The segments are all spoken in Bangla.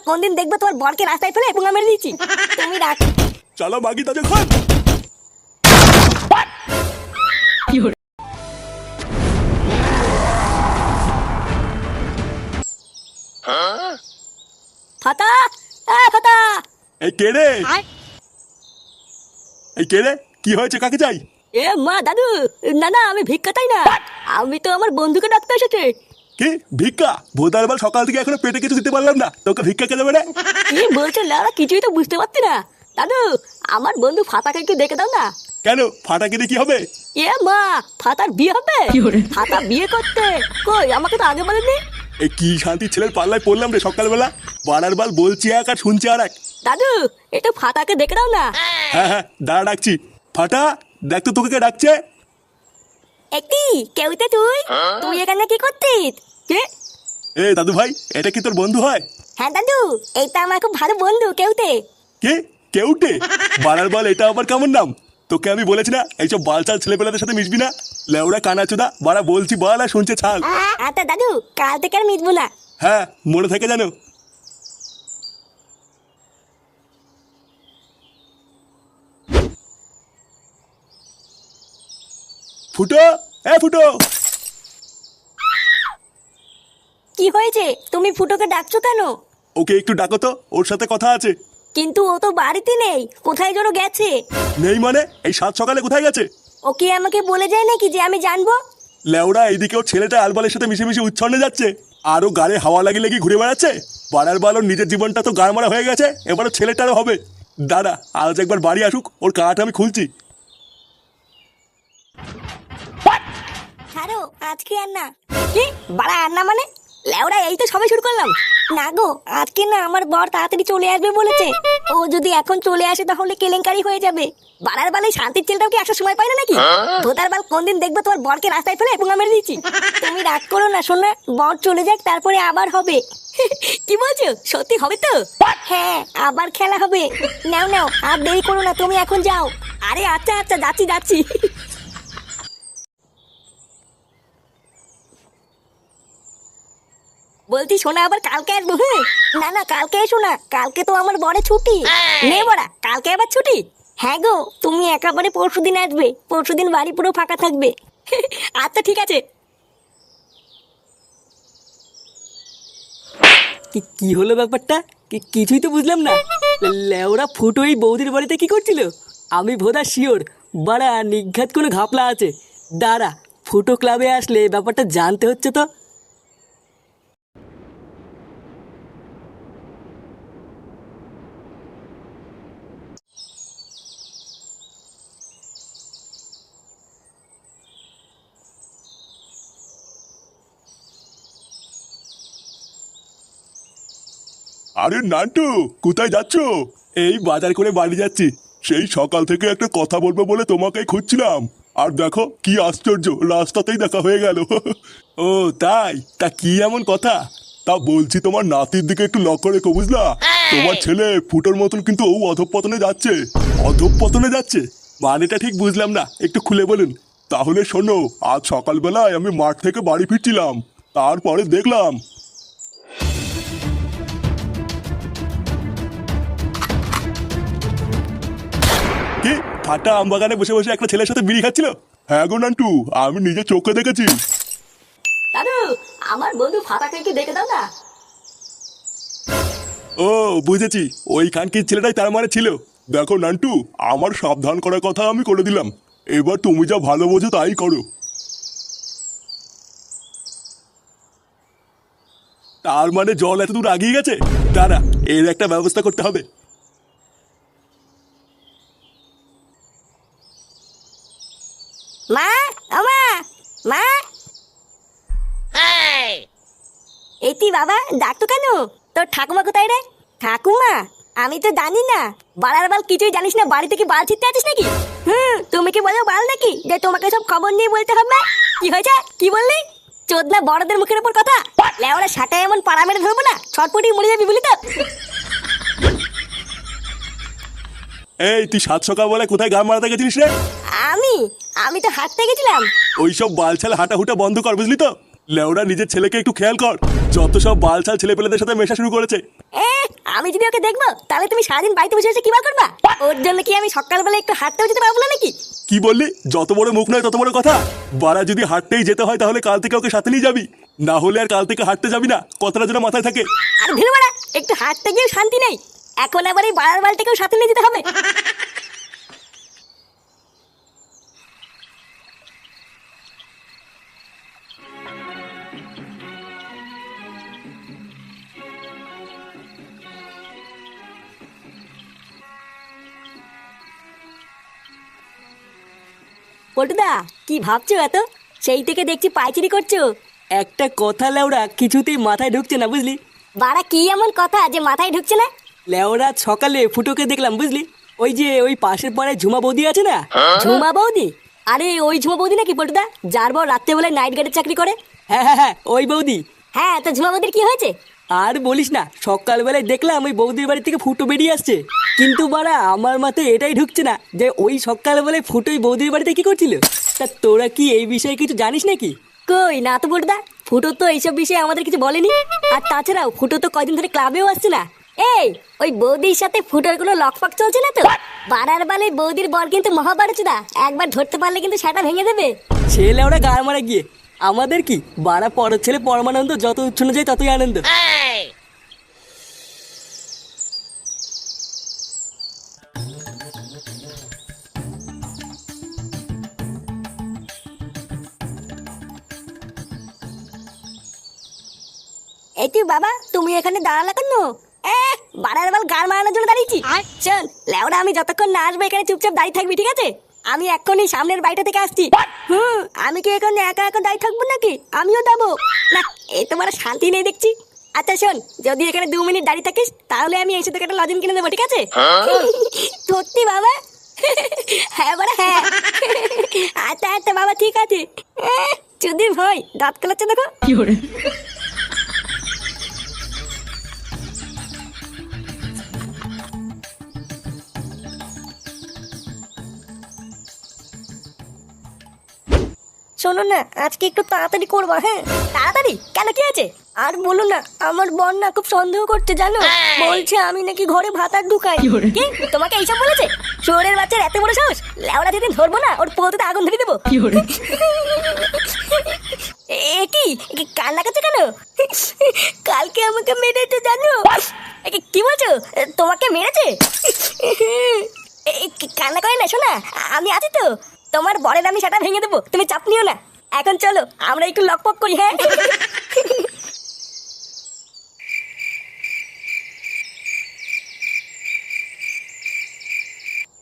কোনদিন দেখবো তোমার বরকে রাস্তায় ফেলে পুঙ্গা মেরে দিচ্ছি। তুমি রাখ। চলো মাগি তা যখন ফাতা, ফাতা। এই কে রে? এই কে রে? কি হয়েছে? কাকে চাই? এ মা দাদু, না না আমি ভিক্ষা চাই না, আমি তো আমার বন্ধুকে ডাকতে এসেছি। কি ভিক্ষা? ভোদার বাল সকাল থেকে এখনো পেটে কিছু দিতে পারলাম না, তোকে ভিক্ষা কে দেবে রে? কি বলছো লাউরা, কিছুই তো বুঝতে পারছি না। দাদু, আমার বন্ধু ফাতাকে একটু দেখে দাও না। কেন ফাটাকে কি হবে? এ মা, ফাতার বিয়ে হবে? ফাতা বিয়ে করতে? কই আমাকে তো আগে বলেনি। এই কি শান্তি ছেলের পাল্লায় পড়লাম রে সকালবেলা। বাড়ার বাল বলছি এক আর শুনছি আর এক। দাদু, একটু ফাতাকে দেখে দাও না। হ্যাঁ হ্যাঁ দাঁড়া ডাকছি। ফাটা দেখ তো তোকে কে ডাকছে। একটি কেউতে তুই তুই এখানে কি করছিস? কে? এ দাদু ভাই, এটা কি তোর বন্ধু হয়? হ্যাঁ দাদু, এইটা আমার খুব ভালো বন্ধু কেউতে। কে? কেউটে? বাড়ার বাল এটা আবার কেমন নাম? তোকে আমি বলেছি না এইসব বালচাল ছেলেপেলাদের সাথে মিশবি না। লেওড়া কানাচোদা বাড়া বলছি বল আর শুনছে ছাল। আচ্ছা দাদু, কাল থেকে আর মিটবো না। হ্যাঁ মনে থাকে জানো। ফুটো, এ ফুটো। কি হয়েছে? তুমি ফুটোকে ডাকছো কেন? ওকে একটু ডাকো তো, ওর সাথে কথা আছে। কিন্তু ও তো বাড়িতে নেই, কোথায় যেন গেছে। নেই মানে? এই সাত সকালে কোথায় গেছে? ও কি আমাকে বলে যায় নাকি যে আমি জানবো? লেওড়া এইদিকে ওর ছেলেটা আলবালের সাথে মিশে মিশে উচ্ছন্নে যাচ্ছে, আরো গাড়ি হাওয়া লাগিয়ে লাগিয়ে ঘুরে বেড়াচ্ছে। বাড়ার বাল ওর নিজের জীবনটা তো গাড় মারা হয়ে গেছে, এবারও ছেলেটারও হবে। দাদা আজ একবার বাড়ি আসুক, ওর কাঠ আমি খুলছি। ছাড়ো, আজকে আর না। কি বাড়া আর না মানে? লেওড়া এই তো সবে শুরু করলাম। না গো, আজকে না, আমার বর তাড়াতাড়ি চলে আসবে বলেছে। ও যদি এখন চলে আসে তাহলে কেলেঙ্কারি হয়ে যাবে। বাড়ার বালে শান্তির ছেলেটাও কি একটা সময় পায় না নাকি? ভোতার বাল কোনদিন দেখবো তোমার বরকে রাস্তায় ফেলে পুঙ্গা মেরে দিচ্ছি। তুমি রাগ করো না শোনা, বর চলে যাক তারপরে আবার হবে। কি বলছো? সত্যি হবে তো? হ্যাঁ, আবার খেলা হবে। নাও নাও, আর দেরি করো না, তুমি এখন যাও। আরে আচ্ছা আচ্ছা, যাচ্ছি যাচ্ছি। বলছি শোনা, আবার কালকে আসবো? হ্যাঁ না না, কালকে এসো না, কালকে তো আমার বড় ছুটি। নে বড়া, কালকে আবার ছুটি? হ্যাঁ গো, তুমি একেবারে পরশুদিন আসবে, পরশুদিন বাড়ি পুরো ফাঁকা থাকবে। আচ্ছা ঠিক আছে। কি হলো ব্যাপারটা? কিছুই তো বুঝলাম না। লেওরা ফুটো এই বৌদির বাড়িতে কি করছিল? আমি ভোদা শিওর বাড়া নিঘাত কোনো ঘাপলা আছে। দাঁড়া, ফুটো ক্লাবে আসলে ব্যাপারটা জানতে হচ্ছে তো। আরে নান্টু, কোথায় যাচ্ছ? এই বাজার করে বাড়ি যাচ্ছি। সেই সকাল থেকে একটা কথা বলবো বলে তোমাকে খুঁজছিলাম, আর দেখো কি আশ্চর্য, রাস্তাতেই দেখা হয়ে গেল। ও তাই? তা কি এমন কথা? তা বলছি তোমার নাতির দিকে একটু লক্ষ্য রেখো, বুঝলা? তোমার ছেলে ফুটোর মতন কিন্তু ও অধঃপতনে যাচ্ছে। অধঃপতনে যাচ্ছে মানেটা ঠিক বুঝলাম না, একটু খুলে বলুন। তাহলে শোনো, আজ সকালবেলায় আমি মাঠ থেকে বাড়ি ফিরছিলাম, তারপরে দেখলাম। কি? ফাটা আম বাগানে বসে বসে একটা ছেলের সাথে বিড়ি খাচ্ছিল? হ্যাঁ গো নান্টু, আমি নিজে চোখে দেখেছি। দাদু, আমার বন্ধু ফাতাকে একটু দেখে দাও না। ও বুঝেছি, ওই খানকির ছেলেটাই তার মানে ছিল। দেখো নান্টু, আমার সাবধান করার কথা আমি করে দিলাম, এবার তুমি যা ভালো বোঝো তাই করো। তার মানে জল এত দূর আগিয়ে গেছে? দাঁড়া, এর একটা ব্যবস্থা করতে হবে। মা, ও মা, মা। এটি বাবা, ডাকতো কেন? তোর ঠাকুমা কোথায় রে? ঠাকুমা? আমি তো জানি না। বাড়ার বাল কিছুই জানিস না, বাড়ি থেকে বাল ছিটতে আছিস নাকি? তুমি কি বলো বাল নাকি যে তোমাকে সব খবর নিয়ে বলতে হবে? কি হয়েছে? কি বললি? চোদনা বড়দের মুখের উপর কথা। লেওরা সাটায় এমন পাড়া মেরে ধরবো না, ছটপটি মরে যাবি বলি তো। এই তুই সাত সকাল বলে কোথায় গান মারাতে গেছিলিস রে? আমি আমি তো হাঁটতে গেছিলাম। ওইসব বালছাল হাঁটাহুটা বন্ধ কর, বুঝলি তো? লেওরা নিজের ছেলেকে একটু খেয়াল কর, যত সব বালছাল ছেলে পেলেদের সাথে মেশা শুরু করেছে। আমি যদি ওকে দেখবো তাহলে তুমি সারাদিন বাড়িতে বসে বসে কি বার করবা? ওর জন্য কি আমি সকালবেলা একটু হাঁটতেও যেতে পারবো না নাকি? কি বললি? যত বড় মুখ নয় তত বড় কথা। বাড়া যদি হাঁটতেই যেতে হয় তাহলে কাল থেকে ওকে সাথে নিয়ে যাবি, না হলে আর কাল থেকে হাঁটতে যাবি না। কথাটা যেন মাথায় থাকে। আর ভিড় বাড়া, একটু হাঁটতে গিয়েও শান্তি নেই, এখন আবার এই বাড়ার বালটাকেও সাথে নিয়ে যেতে হবে। পল্টুদা, কি ভাবছো এত? সেই থেকে দেখছি পাইচিরি করছো। একটা কথা লেওড়া কিছুতেই মাথায় ঢুকছে না বুঝলি। বাড়া কি এমন কথা যে মাথায় ঢুকছে না? লেওড়া সকালে ফুটোকে দেখলাম বুঝলি, ওই যে ওই পাশের পাড়ায় ঝুমা বৌদি আছে না। ঝুমা বৌদি? আরে ওই ঝুমা বৌদি নাকি পল্টুদা, যার বর রাত্রেবেলায় নাইট গার্ডের চাকরি করে? হ্যাঁ হ্যাঁ হ্যাঁ, ওই বৌদি। হ্যাঁ, তো ঝুমা বৌদির কি হয়েছে? আর বলিস না, সকালবেলায় দেখলাম ওই বৌদির বাড়ি থেকে ফুটো বেরিয়ে আসছে, কিন্তু বাড়া আমার মাথায় এটাই ঢুকছে না যে ওই সকালবেলায় ফুটোই বৌদির বাড়িতে কি করছিল। তা তোরা কি এই বিষয়ে কিছু জানিস নাকি? কই না তো পল্টুদা, ফুটো তো এইসব বিষয়ে আমাদের কিছু বলেনি। আর তাছাড়াও ফুটো তো কয়দিন ধরে ক্লাবেও আসছে না। এই, ওই বৌদির সাথে ফুটোর কোনো লকফক চলছে না তো? বাড়ার বালে বৌদির বর কিন্তু মহাভারতদা, একবার ধরতে পারলে কিন্তু সেটা ভেঙে দেবে। ছেলে ওরা গাড় মারা গিয়ে আমাদের কি বাড়া, পরের ছেলে পরমানন্দ, যত উচ্ছন্ন যায় ততই আনন্দ। এই তুই বাবা, তুমি এখানে দাঁড়ালে কেন? বাড়ার বাল গান মারানোর জন্য দাঁড়িয়েছি। চল লেওরা, আমি যতক্ষণ না আসবো এখানে চুপচাপ দাঁড়িয়ে থাকবি, ঠিক আছে? আমি এক্ষুনি সামনের বাড়িটা থেকে আসছি। আমি কি এখানে একা একা দাঁড়িয়ে থাকবো নাকি? আমিও যাবো না, এই তোমার শান্তি নেই দেখছি। আচ্ছা শোন, যদি এখানে 2 মিনিট দাঁড়িয়ে থাকিস তাহলে আমি এসে তোকে একটা লজেন কিনে দেবো, ঠিক আছে? সত্যি বাবা? হ্যাঁ বাবা, হ্যাঁ। আচ্ছা আচ্ছা বাবা, ঠিক আছে। চুদির ভয় দাঁত কালাচ্ছে দেখো। শোনো না, আজকে একটু তাড়াতাড়ি করবা। হ্যাঁ, তাড়াতাড়ি কেন, কি আছে? আর বলো না, আমার বোন না খুব সন্দেহ করছে জানো, বলছে আমি নাকি ঘরে ভাত আর ঢুকাই। কি তোমাকে এইসব বলেছে? শহরের বাচ্চার এত বড় সাহস! লেওড়া যেদিন ধরবো না, ওর পোতে আগুন ধরে দেবো। এ কি কান্না করছে কেন? কালকে আমাকে মেরেছে জানো। কি বলছো? তোমাকে মেরেছে? কান্না করে না, শোনা আমি আছি তো। তোমার বরের আমি সেটা ভেঙে দেবো, তুমি চাপ নিও না। এখন চলো আমরা একটু লকপক করি। হ্যাঁ,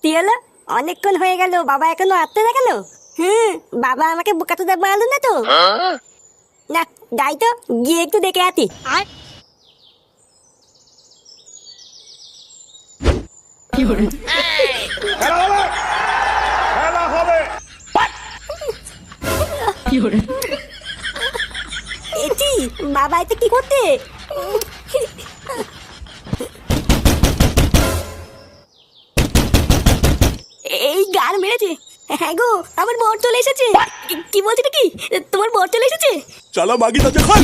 কি হলো? অনেকক্ষণ হয়ে গেল, বাবা এখনো আসতে না কেন? বাবা আমাকে বোকাতে দেব মারলো না তো? না, যাই তো, গিয়ে একটু দেখে আতি। এটি বাবা এতে কি করতে? এই গান মেরেছে। হ্যাঁ গো, আমার বর চলে এসেছে। কি বলছে নাকি? তোমার বর চলে এসেছে? চলো মাগি তো যখন।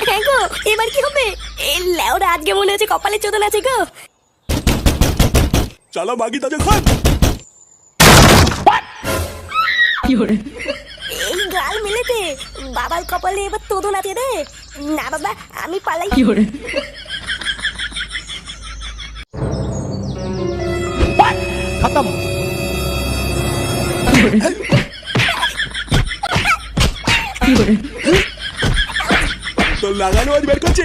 হ্যাঁ গো, এবার কি হবে? এই লেওরা আজকে মনে হচ্ছে কপালে চোদন আছে গো। চলো মাগি তো যখন। এই গাল মেলেছে, বাবার কপালে এবার তোদন আছে রে। না বাবা, আমি পালাই। খতম। তো লাগানো আজ বের করছি।